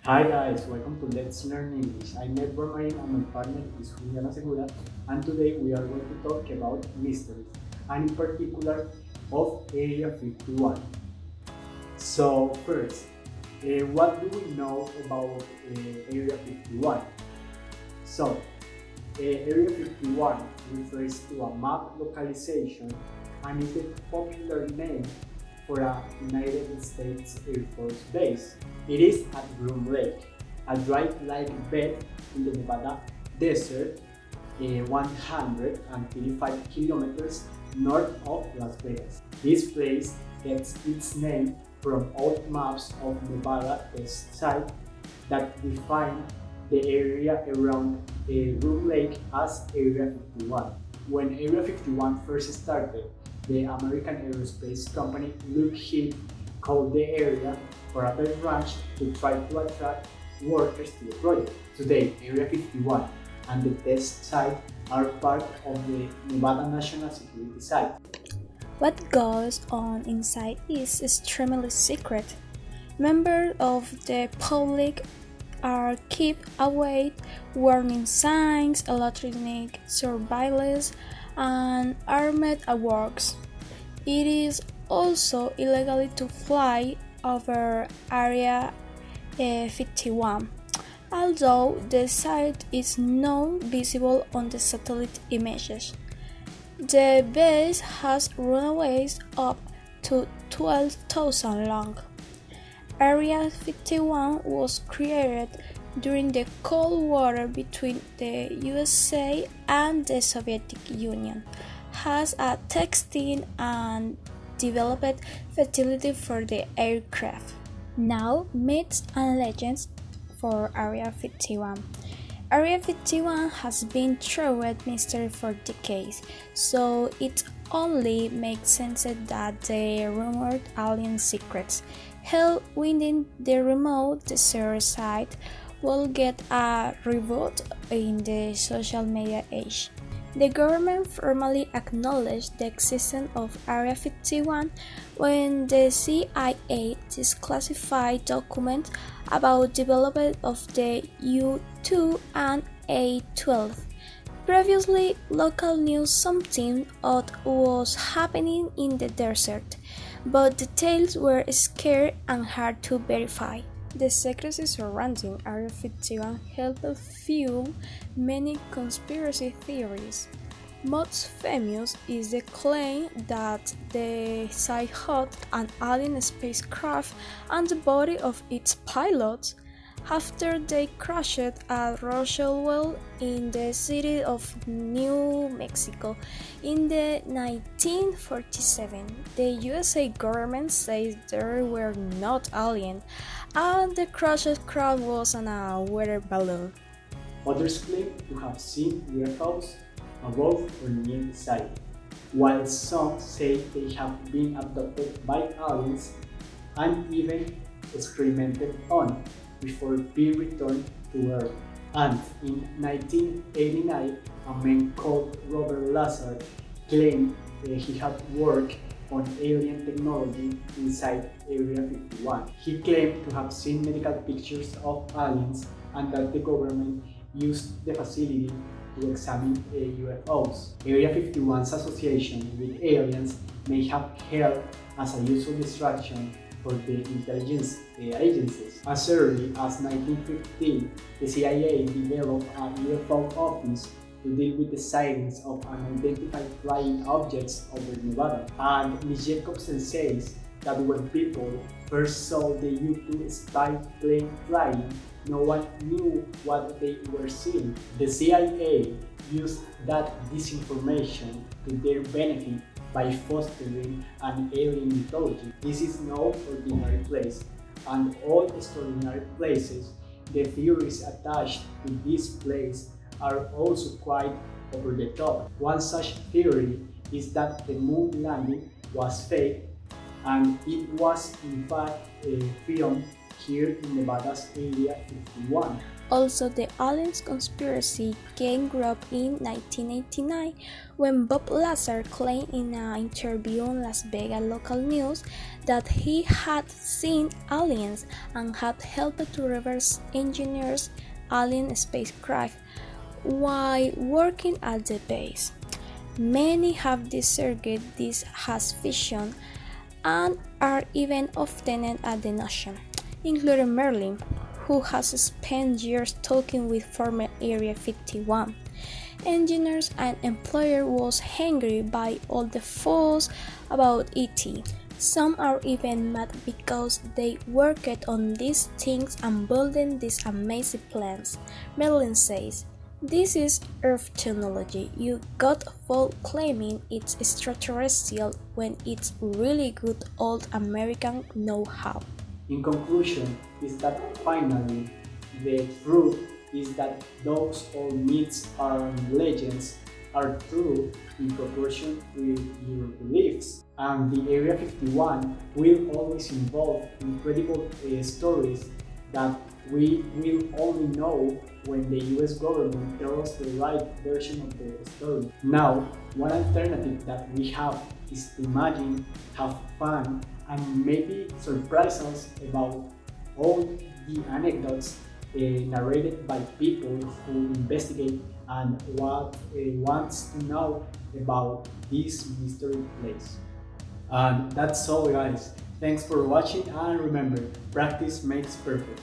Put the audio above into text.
Hi guys, welcome to Let's Learn English. I'm Edward Marin and my partner is Juliana Segura, and today we are going to talk about mysteries and in particular of Area 51. So first, what do we know about Area 51? So, Area 51 refers to a map localization and is the popular name for a United States Air Force base. It is at Groom Lake, a dry-like bed in the Nevada desert, 135 kilometers north of Las Vegas. This place gets its name from old maps of Nevada test site that define the area around Groom Lake as Area 51. When Area 51 first started, the American Aerospace Company Lockheed called the area for a test ranch to try to attract workers to the project. Today, Area 51 and the test site are part of the Nevada National Security Site. What goes on inside is extremely secret. Members of the public are kept away, warning signs, electronic surveillance, and armed works. It is also illegal to fly over Area 51, although the site is not visible on the satellite images. The base has runways up to 12,000 long. Area 51 was created during the Cold War between the USA and the Soviet Union, has a testing and developed facility for the aircraft. Now, myths and legends for Area 51. Area 51 has been throughout mystery for decades, so it only makes sense that the rumored alien secrets held within the remote desert site will get a reboot in the social media age. The government formally acknowledged the existence of Area 51 when the CIA declassified documents about development of the U-2 and A-12. Previously, local knew something odd was happening in the desert, but details were scarce and hard to verify. The secrecy surrounding Area 51 helped fuel many conspiracy theories. Most famous is the claim that the site had an alien spacecraft and the body of its pilots after they crashed at Roswell in the city of New Mexico in the 1947. The USA government says there were not aliens and the crashed craft was on a weather balloon. Others claim to have seen UFOs above or near the site, while some say they have been abducted by aliens and even experimented on before being returned to Earth. And in 1989, a man called Robert Lazar claimed that he had worked on alien technology inside Area 51. He claimed to have seen medical pictures of aliens and that the government used the facility to examine UFOs. Area 51's association with aliens may have helped as a useful distraction for the intelligence agencies. As early as 1915, the CIA developed a UFO office to deal with the sightings of unidentified flying objects over Nevada. And Ms. Jacobsen says that when people first saw the U-2 spy plane flying, no one knew what they were seeing. The CIA used that disinformation to their benefit by fostering an alien mythology. This is no ordinary place, and all extraordinary places, the theories attached to this place are also quite over the top. One such theory is that the moon landing was fake and it was in fact filmed here in Nevada's Area 51. Also, the aliens conspiracy game grew up in 1989 when Bob Lazar claimed in an interview on Las Vegas local news that he had seen aliens and had helped to reverse engineer alien spacecraft while working at the base. Many have discerned this as fiction and are even offended at the notion, including Merlin, who has spent years talking with former Area 51 engineers and employer was angry by all the fuss about ET. Some are even mad because they worked on these things and building these amazing plans. Merlin says, "This is Earth technology. You got full claiming it's extraterrestrial when it's really good old American know-how." In conclusion, is that finally the truth is that those old myths and legends are true in proportion with your beliefs, and the Area 51 will always involve incredible stories that we will only know when the US government tells us the right version of the story. Now, one alternative that we have is to imagine, have fun, and maybe surprise us about all the anecdotes narrated by people who investigate and what wants to know about this mystery place. And that's all, guys. Thanks for watching, and remember, practice makes perfect.